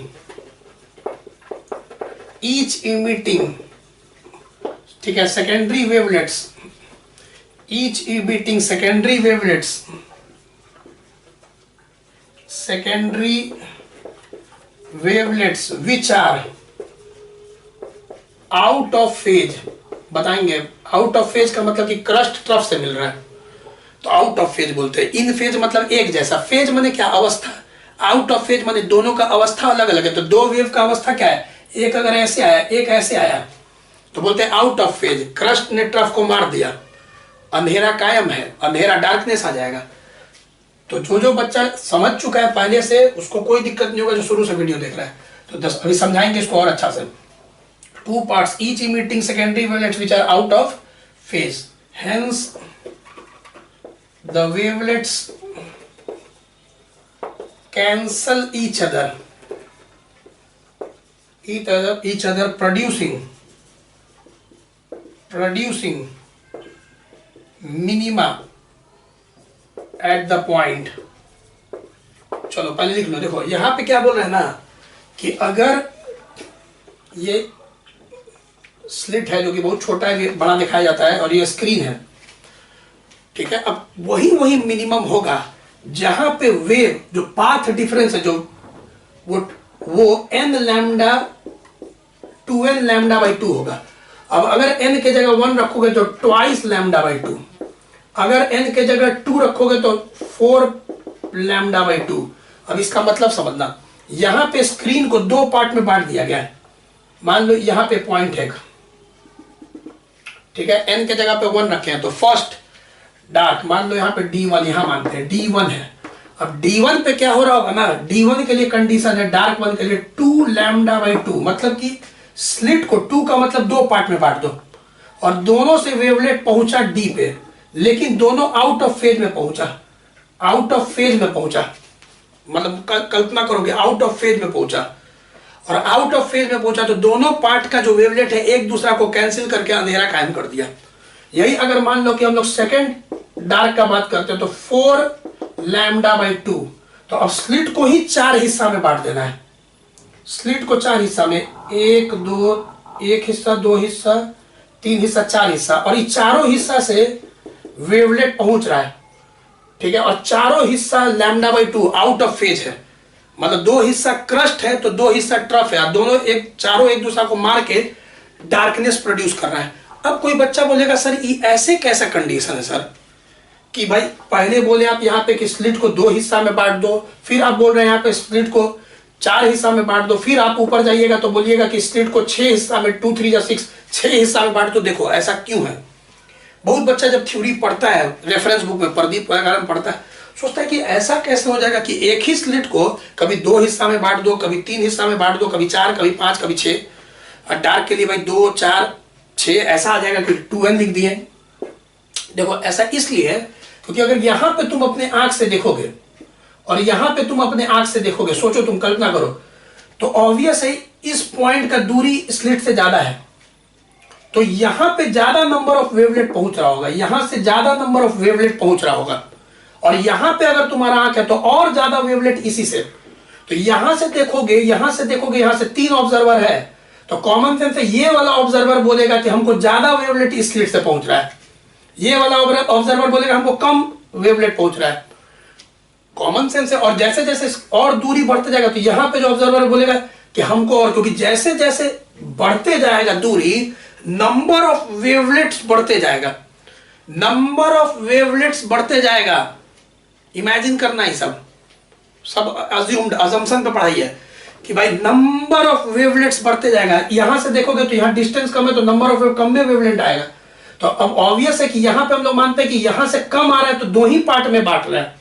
ठीक है, secondary wavelets, each emitting secondary wavelets which are out of phase. बताएंगे आउट ऑफ फेज का मतलब कि क्रस्ट ट्रफ से मिल रहा है तो आउट ऑफ फेज बोलते हैं। इन फेज मतलब एक जैसा, फेज माने क्या, अवस्था, आउट ऑफ फेज माने दोनों का अवस्था अलग अलग है। तो दो वेव का अवस्था क्या है, एक अगर ऐसे आया एक ऐसे आया तो बोलते हैं आउट ऑफ फेज। क्रस्ट ने ट्रफ को मार दिया, अंधेरा कायम है, अंधेरा डार्कनेस आ जाएगा। तो जो बच्चा समझ चुका है पहले से उसको कोई दिक्कत नहीं होगा जो शुरू से वीडियो देख रहा है। तो अभी समझाएंगे इसको और अच्छा से। Two parts each emitting secondary wavelets which are out of phase, hence the wavelets cancel each other producing minima at the point। चलो पहले लिख लो, देखो यहां पे क्या बोल रहे हैं ना कि अगर ये स्लिट है जो कि बहुत छोटा है, बड़ा दिखाया जाता है, और ये स्क्रीन है, ठीक है। अब वही मिनिमम होगा जहां पे वेव जो पाथ डिफरेंस है जो वो n lambda 2n lambda by 2 होगा। अब अगर n के जगह 1 रखोगे तो ट्वाइस लैम्डा बाई 2, अगर n के जगह 2 रखोगे तो 4 लैम्डा बाई 2। अब इसका मतलब समझना, यहां पे स्क्रीन को दो पार्ट में बांट दिया गया है। मान लो यहां पे पॉइंट है, ठीक है, n के जगह पे 1 रखे हैं तो फर्स्ट डार्क, मान लो यहाँ पे D1, यहां मानते हैं D1 है। अब D1 पे क्या हो रहा होगा ना, D1 के लिए कंडीशन है डार्क 1 के लिए 2 लैम्डा बाई 2, मतलब कि स्लिट को 2 का मतलब दो पार्ट में बांट दो और दोनों से वेवलेट पहुंचा D पे, लेकिन दोनों आउट ऑफ फेज में पहुंचा, मतलब कल्पना करोगे आउट ऑफ फेज में पहुंचा, और आउट ऑफ फेज में पहुंचा तो दोनों पार्ट का जो वेवलेट है एक दूसरा को कैंसिल करके अंधेरा कायम कर दिया। यही अगर मान लो कि हम लोग सेकेंड डार्क का बात करते हैं तो 4 लैम्डा बाई 2, तो अब स्लिट को ही 4 हिस्सा में बांट देना है। स्लिट को 4 हिस्सा में, 1 2, 1 हिस्सा, 2 हिस्सा, 3 हिस्सा, 4 हिस्सा, और ये चारों हिस्सा से वेवलेट पहुंच रहा है, ठीक है। और चारों हिस्सा lambda by 2 out of phase है, मतलब 2 हिस्सा क्रस्ट है तो 2 हिस्सा ट्रफ है, दोनों चारों एक दूसरा को मार के डार्कनेस प्रोड्यूस कर रहा है। अब कोई बच्चा बोलेगा सर ये ऐसे कैसा कंडीशन है सर कि भाई पहले बोले आप यहाँ पे कि स्लिट को 2 हिस्सा में बांट दो, फिर आप बोल रहे हैं यहाँ पे स्लिट को 4 हिस्सा में बांट दो, फिर आप ऊपर जाइएगा तो बोलिएगा कि स्लिट को 6 हिस्सा में 2 3 या 6 हिस्सा में बांट दो। देखो ऐसा क्यों है, बहुत बच्चा जब थ्योरी पढ़ता है रेफरेंस बुक में प्रदीप वगैरह पढ़ता है सोचता है कि ऐसा कैसे हो जाएगा कि एक ही स्लिट को कभी 2 हिस्सा में बांट दो, कभी 3 हिस्सा में बांट दो, कभी 4, कभी 5, कभी 6, और डार्क के लिए भाई 2 4 6 ऐसा आ जाएगा कि 2n लिख दिए। देखो ऐसा इसलिए है क्योंकि अगर यहां पे तुम अपने आंख से देखोगे और यहां पे तुम अपने आंख से देखोगे, सोचो तुम कल्पना करो, तो ऑब्वियस है इस पॉइंट का दूरी स्लिट से ज्यादा है, तो यहां पे ज्यादा नंबर ऑफ वेवलेट पहुंच रहा होगा, यहां से ज्यादा नंबर ऑफ वेवलेट पहुंच रहा होगा, और यहां पे अगर तुम्हारा आंख है तो और ज्यादा वेवलेट इसी से। तो यहां से देखोगे, यहां से देखोगे, यहां से 3 ऑब्जर्वर है तो कॉमन सेंस से ये वाला ऑब्जर्वर बोलेगा कि हमको ज्यादा वेवलेट इस स्लिट से पहुंच रहा है, ये वाला ऑब्जर्वर बोलेगा हमको कम वेवलेट पहुंच रहा है, कॉमन सेंस है। और जैसे जैसे और दूरी बढ़ते जाएगा तो यहां पे जो ऑब्जर्वर बोलेगा कि हमको, और क्योंकि जैसे जैसे बढ़ते जाएगा दूरी नंबर ऑफ वेवलेट्स बढ़ते जाएगा, नंबर ऑफ वेवलेट्स बढ़ते जाएगा। इमेजिन करना ही सब अज्यूम्ड अजम्पशन पे पढ़ाई है कि भाई नंबर ऑफ वेवलेट्स बढ़ते जाएगा। यहां से देखोगे तो यहां डिस्टेंस कम है तो नंबर ऑफ कम में वेवलेट आएगा। तो अब ऑब्वियस है कि यहां पे हम लोग मानते हैं कि यहां से कम आ रहा है तो 2 ही पार्ट में बांट रहे हैं,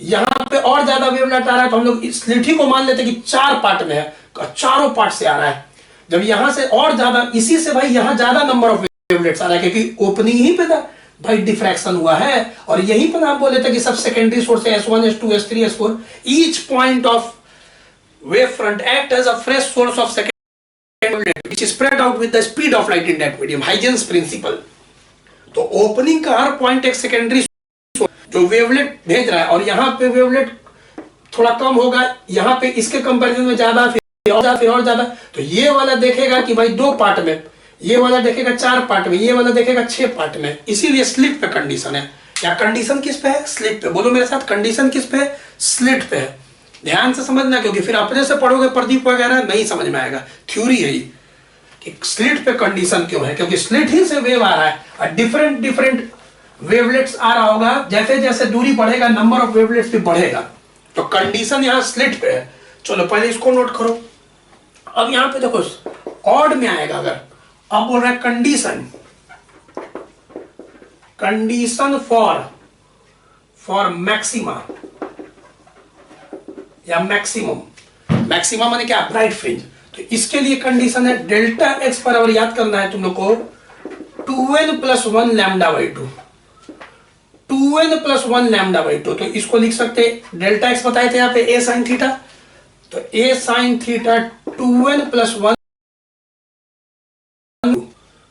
यहां पे और ज्यादा वेवलेट आ रहा है तो हम लोग स्लिट ही को मान लेते हैं कि 4 पार्ट में है, चारों पार्ट से आ रहा है। जब यहां से और ज्यादा, इसी से भाई यहां ज्यादा नंबर ऑफ वेवलेट्स आ रहा है क्योंकि ओपनिंग ही पे था भाई, डिफ्रैक्शन हुआ है, और यही पर आप बोले थे कि सब सेकेंडरी सोर्स है S1 S2 S3 S4, each point of wave front act as a fresh source of secondary which is spread out with the speed of light in that medium, Huygens principle. तो ओपनिंग का हर पॉइंट एक सेकेंडरी जो वेवलेट भेज रहा है, और यहाँ पे वेवलेट थोड़ा कम होगा, यहाँ पे इसके कंपैरिजन में ज्यादा, फिर और ज्यादा। तो ये वाला देखेगा कि भाई 2 पार्ट में, ये वाला देखेगा 4 पार्ट में, ये वाला देखेगा 6 पार्ट में। इसीलिए स्लिट पे कंडीशन है। या कंडीशन किस पे है? स्लिट पे। बोलो मेरे साथ, कंडीशन किस पे है? स्लिट पे है। ध्यान से समझना, क्योंकि फिर अपने से पढ़ोगे प्रदीप वगैरह नहीं समझ में आएगा। थ्योरी है ये कि स्लिट पे कंडीशन क्यों है, क्योंकि स्लिट ही से वेव आ रहा है और डिफरेंट डिफरेंट वेवलेट्स आ रहा होगा। जैसे जैसे दूरी बढ़ेगा नंबर ऑफ वेवलेट्स भी बढ़ेगा। तो कंडीशन यहाँ स्लिट पे है। चलो पहले इसको नोट करो। अब यहाँ पे देखो ऑड में आएगा अगर, अब बोल रहा है कंडीशन, कंडीशन फॉर मैक्सिमा या मैक्सिमम। मैक्सिमम माने क्या? Bright fringe. तो इसके लिए कंडीशन है डेल्टा एक्स पर, और याद करना है तुम लोग को 2n + 1 λ/2, 2n + 1 λ/2। तो इसको लिख सकते, डेल्टा एक्स बताए थे यहाँ पे a sin थीटा, तो a sin थीटा 2n + 1।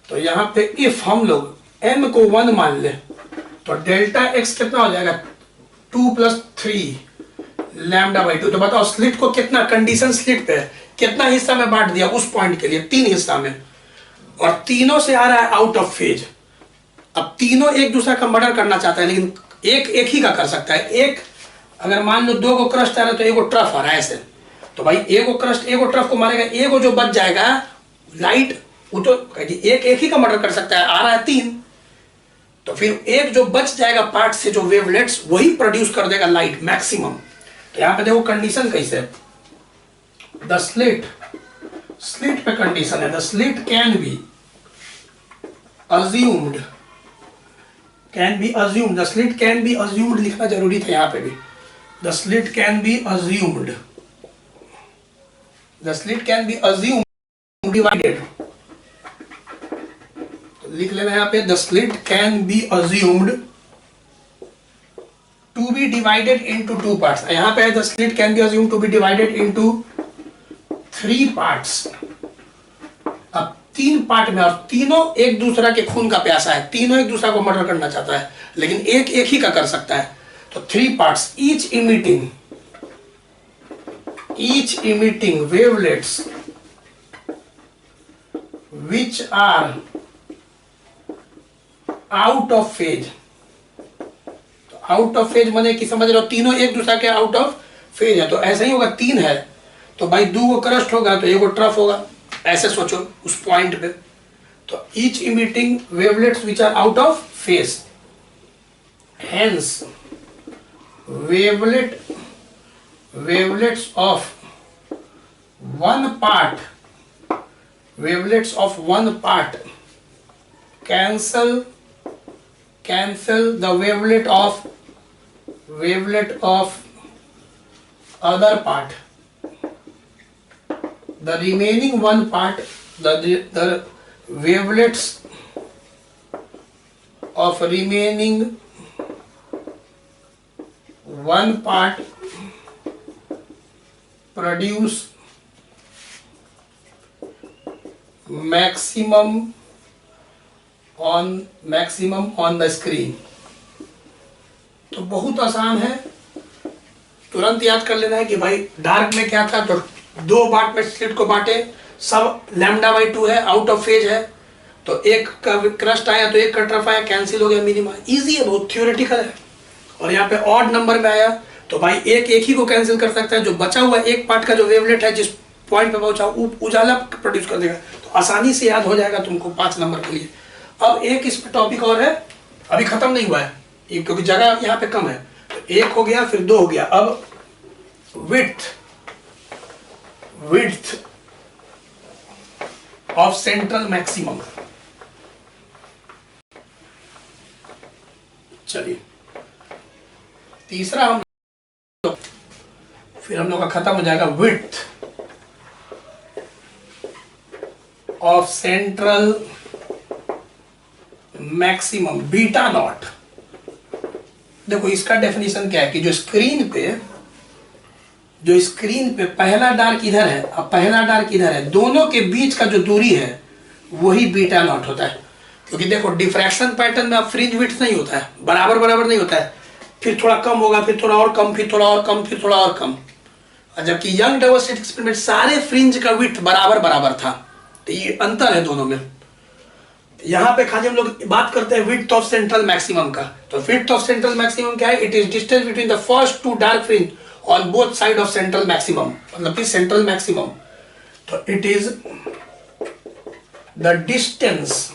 तो यहाँ पे इफ हम लोग n को 1 मान ले तो डेल्टा एक्स कितना हो जाएगा? 2 + 3 λ/2। तो बताओ स्लिट को कितना, कंडीशन स्लिट पे कितना हिस्सा में बांट दिया उस पॉइंट के लिए? 3 हिस्सा में, और तीनों से आ रहा है आउट ऑफ फेज। अब तीनों एक दूसरा का मर्डर करना चाहता है, लेकिन एक ही का कर सकता है। एक अगर मान लो 2 को क्रस्ट आ रहा है तो 1 को ट्रफ आ रहा है ऐसे, तो भाई 1 को क्रस्ट 1 को ट्रफ को मारेगा, 1 को जो बच जाएगा लाइट, वो तो एक ही का मर्डर कर सकता है। आ रहा है 3, तो फिर एक जो बच जाएगा पार्ट से जो वेवलेट्स, वही प्रोड्यूस कर देगा लाइट मैक्सिमम। तो यहां पे देखो कंडीशन कैसे है। द स्लिट पे कंडीशन है the slit can be assumed, the slit can be assumed लिखना जरूरी था यहां पे भी। The slit can be assumed, the slit can be assumed divided. लिख लेना यहाँ पे, the slit can be assumed to be divided into 2 parts. यहाँ पे the slit can be assumed to be divided into 3 parts. अब 3 पार्ट में, और तीनों एक दूसरा के खून का प्यासा है, तीनों एक दूसरा को मर्डर करना चाहता है, लेकिन एक ही का कर सकता है। तो 3 parts, each emitting wavelets which are out of phase. तो आउट ऑफ फेज माने कि समझ रहे हो, तीनों एक दूसरे के आउट ऑफ फेज है। तो ऐसा ही होगा, 3 है तो भाई 2 को क्रस्ट होगा तो 1 को ट्रफ होगा, ऐसे सोचो उस पॉइंट पे। तो each emitting wavelets which are out of phase, hence wavelets of one part cancel the wavelet of other part. The remaining one part, the wavelets of remaining one part produce maximum on the screen। तो बहुत आसान है, तुरंत याद कर लेना है कि भाई डार्क में क्या था। तो 2 पार्ट में स्लिट को बांटे, सब λ/2 है, आउट ऑफ फेज है। तो एक का क्रस्ट आया तो एक का ट्रफ आया, कैंसिल हो गया मिनिमा। इजी है, बहुत थ्योरेटिकल है। और यहाँ पे ऑड नंबर में आया तो भाई एक ही को कैंसिल कर सकता है। जो बचा हुआ एक पार्ट का जो वेवलेट है जिस पॉइंट पे पहुंचा उजाला प्रोड्यूस कर देगा। तो आसानी से याद हो जाएगा तुमको 5 नंबर के लिए। अब एक इस पे टॉपिक और है, अभी खत्म नहीं हुआ है क्योंकि जगह यहाँ पे कम है। तो 1 हो गया, फिर 2 हो गया। अब विड्थ ऑफ सेंट्रल मैक्सिमम। चलिए तीसरा फिर हम लोग का खत्म हो जाएगा। Width of central maximum beta not. देखो इसका डेफिनेशन क्या है कि जो जो स्क्रीन पे पहला डार्क इधर है और पहला डार्क इधर है, दोनों के बीच का जो दूरी है वही बीटा नॉट होता है। क्योंकि देखो डिफ्रैक्शन पैटर्न में अब फ्रिंज विड्थ नहीं होता है, बराबर बराबर नहीं होता है, फिर थोड़ा कम होगा, फिर थोड़ा और कम, फिर थोड़ा और कम, फिर थोड़ा और कम। और जबकि यंग डबल स्लिट एक्सपेरिमेंट सारे फ्रिंज का विड्थ बराबर बराबर था, तो ये अंतर है दोनों में। यहाँ पे खाली हम लोग बात करते हैं विड्थ ऑफ सेंट्रल मैक्सिमम का। तो विड्थ ऑफ सेंट्रल मैक्सिमम क्या है? It is distance between the first two dark fringe on both side of central maximum, मतलब कि सेंट्रल मैक्सिमम। तो it is the distance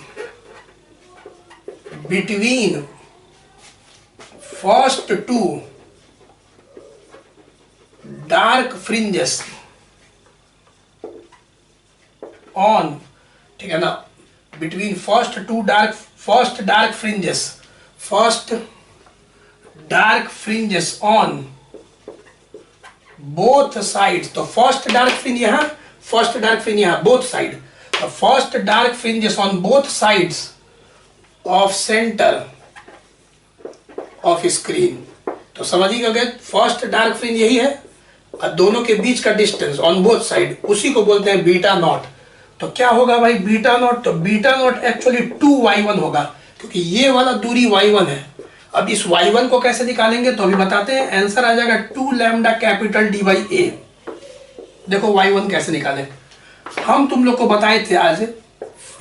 between first two dark fringes on, ठीक है ना, between first dark fringes on both sides. तो फर्स्ट डार्क फ्रिंज यहां, फर्स्ट डार्क फ्रिंज यहां, बोथ साइड। तो first dark fringes on both sides of centre of screen. तो समझिए गए, फर्स्ट डार्क फ्रिंज यही है और दोनों के बीच का डिस्टेंस ऑन बोथ साइड, उसी को बोलते हैं बीटा नॉट। तो क्या होगा भाई बीटा नॉट? तो बीटा नॉट एक्चुअली 2y1 होगा, क्योंकि ये वाला दूरी y1 है। अब इस y1 को कैसे निकालेंगे तो अभी बताते हैं। आंसर आ जाएगा 2 lambda capital d by a। देखो y1 कैसे निकालें, हम तुम लोग को बताए थे आज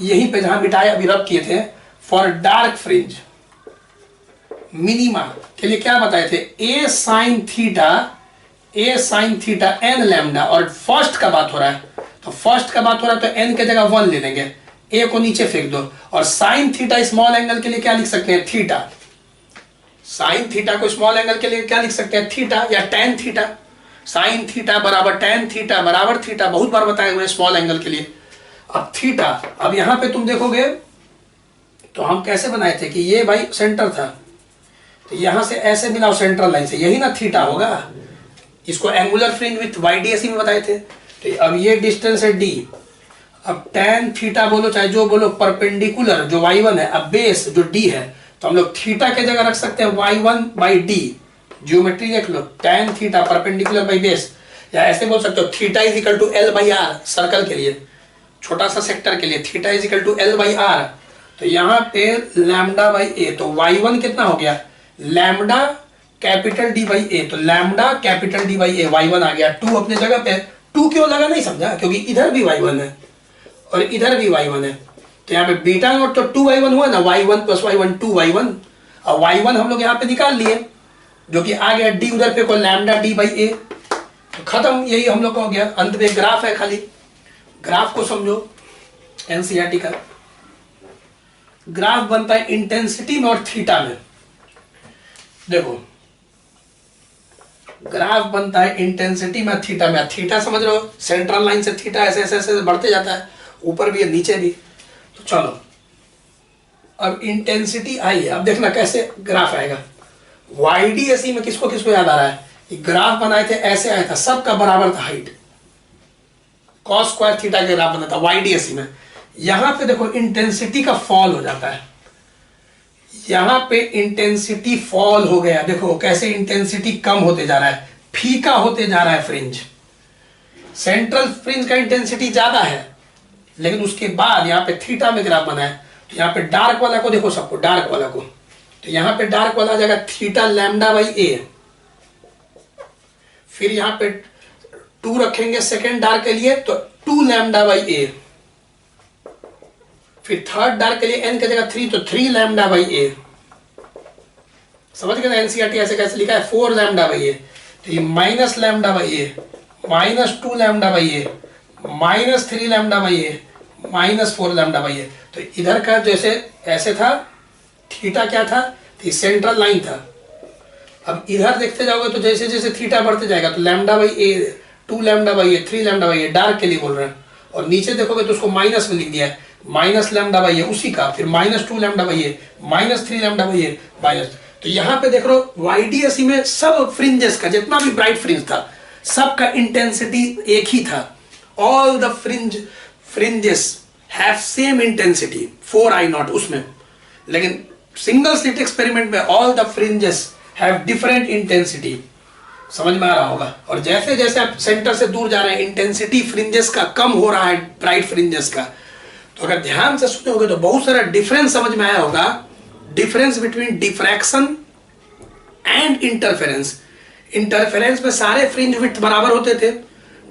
यहीं पे जहां बिठाए अभी रब किए थे, फॉर डार्क फ्रिंज मिनिमा के लिए क्या बताए थे? a sine theta n lambda, और फर्स्ट का बात हो रहा है, तो फर्स्ट का बात हो रहा है तो n के जगह 1 ले लेंगे, a को नीचे फेंक दो। और साइन थीटा स्मॉल एंगल के लिए क्या लिख सकते हैं? थीटा। साइन थीटा को स्मॉल एंगल के लिए क्या लिख सकते हैं? थीटा या टेन थीटा। साइन थीटा बराबर टेन थीटा बराबर थीटा, बहुत बार बताए हुए स्मॉल एंगल के लिए। अब थीटा, अब यहां पे तुम देखोगे तो हम कैसे बनाए थे कि ये भाई सेंटर था, तो यहां से ऐसे मिलाओ सेंट्रल लाइन से, यही ना थीटा होगा। इसको एंगुलर फ्रिंज विथ YDSE में बताए थे। तो अब ये डिस्टेंस है d, अब tan थीटा बोलो चाहे जो बोलो, परपेंडिकुलर जो y1 है, अब बेस जो d है, तो हम लोग थीटा के जगह रख सकते हैं y1 बाई d। ज्योमेट्री देख लो, tan theta perpendicular by base, या ऐसे बोल सकते हो theta is equal to L by R, circle के लिए, छोटा सा सेक्टर के लिए theta is equal to L by R। तो यहाँ पे लैम्डा बाई a, तो y1 कितना हो गया? Lambda capital D by a, तो lambda capital D by a, y1 आ गया। 2 अपने जगह पे, 2 क्यों लगा नहीं समझा? क्योंकि इधर भी y1 है और इधर भी y1 है, तो यहाँ पे बीटा नॉट तो 2y1 हुआ ना, y1 प्लस y1 2y1, और y1 हम लोग यहाँ पे निकाल लिए, जो कि आ गया d उधर पे को लैम्डा d बाई a। तो खत्म, यही हम लोग का हो गया। अंत में ग्राफ है, खाली ग्राफ को समझो। एनसीईआरटी का ग्राफ बनता है इंटेंसिटी में और थीटा में। देखो ग्राफ बनता है इंटेंसिटी में थीटा में। थीटा समझ रहे हो, सेंट्रल लाइन से थीटा ऐसे ऐसे ऐसे बढ़ते जाता है, ऊपर भी है नीचे भी। तो चलो अब इंटेंसिटी आई है, अब देखना कैसे ग्राफ आएगा। YDSE में किसको किसको याद आ रहा है? ग्राफ बनाए थे ऐसे आया था, सबका बराबर था हाइट, कॉस स्क्वायर थीटा का ग्राफ बना था YDSE में। यहां पे देखो इंटेंसिटी का फॉल हो जाता है, यहां पे इंटेंसिटी फॉल हो गया। देखो कैसे इंटेंसिटी कम होते जा रहा है, फीका होते जा रहा है फ्रिंज। सेंट्रल फ्रिंज का इंटेंसिटी ज्यादा है, लेकिन उसके बाद यहाँ पे थीटा में ग्राफ बना है, तो यहाँ पे डार्क वाला को देखो, सबको डार्क वाला को, तो यहाँ पे डार्क वाला आ जाएगा थीटा लैम्डा बाई a। फिर यहाँ पे 2 रखेंगे सेकेंड डार्क के लिए, तो 2 लैम्डा बाई a। फिर थर्ड डार्क के लिए n की जगह 3, तो 3 लैम्डा बाई a। समझ गए ना एनसीईआरटी ऐसे कैसे लिखा है? 4 लैम्डा बाई a। तो ये minus lambda by a, minus 2 lambda by a, minus 3 lambda by a, minus 4 lambda by a। तो इधर का जैसे ऐसे था, थीटा क्या था? तो सेंट्रल लाइन था। अब इधर देखते जाओगे तो जैसे जैसे थीटा बढ़ते जाएगा, तो lambda by a, 2 lambda by a, 3 lambda by a, dark के लिए बोल रहे हैं। और नीचे देखोगे तो उसको माइनस में लिख दिया है, माइनस लैम्डा बाई a उसी का, फिर minus 2 lambda by a, minus 3 lambda by a, minus. तो यहाँ पे देख लो YDSE में सब फ्रिंजेस का जितना भी ब्राइट फ्रिंज था, सबका इंटेंसिटी एक ही था। All the fringes have same intensity 4I0 उसमें। लेकिन सिंगल स्लिट एक्सपेरिमेंट में all the fringes have different intensity. समझ में आ रहा होगा। और जैसे जैसे आप सेंटर से दूर जा रहे हैं, इंटेंसिटी फ्रिंजेस का कम हो रहा है, ब्राइट फ्रिंजेस का। तो अगर ध्यान से सुने होगे तो बहुत सारा डिफरेंस समझ में आया होगा। Difference between diffraction and interference. Interference में सारे फ्रिंज विड्थ बराबर होते थे,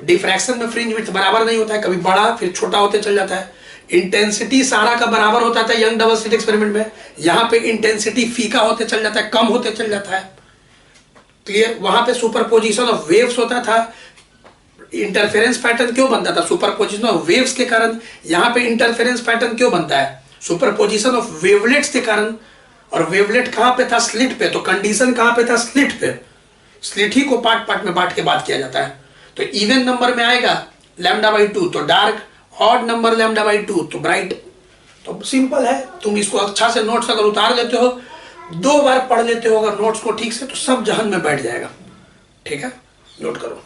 डिफ्रैक्शन में फ्रिंज विड्थ बराबर नहीं होता है, कभी बड़ा फिर छोटा होते चल जाता है। इंटेंसिटी सारा का बराबर होता था यंग डबल स्लिट एक्सपेरिमेंट में, यहां पे इंटेंसिटी फीका होते चल जाता है, कम होते चल जाता है। क्लियर? वहां पे सुपरपोजिशन ऑफ वेव्स होता था। इंटरफेरेंस पैटर्न क्यों बनता था? सुपरपोजिशन ऑफ वेव्स के कारण। यहां पे इंटरफेरेंस पैटर्न क्यों बनता है? सुपरपोजिशन ऑफ वेवलेट्स के कारण। और वेवलेट कहां पे था? स्लिट पे। तो कंडीशन कहां पे था? स्लिट पे। स्लिट ही को पार्ट पार्ट में बांट के बात किया जाता है। तो इवन नंबर में आएगा λ/2 तो डार्क, ऑड नंबर λ/2 तो ब्राइट। तो सिंपल है, तुम इसको अच्छा से नोट्स अगर उतार लेते हो, 2 बार पढ़ लेते हो अगर नोट्स को ठीक से, तो सब जहन में बैठ जाएगा। ठीक है, नोट करो।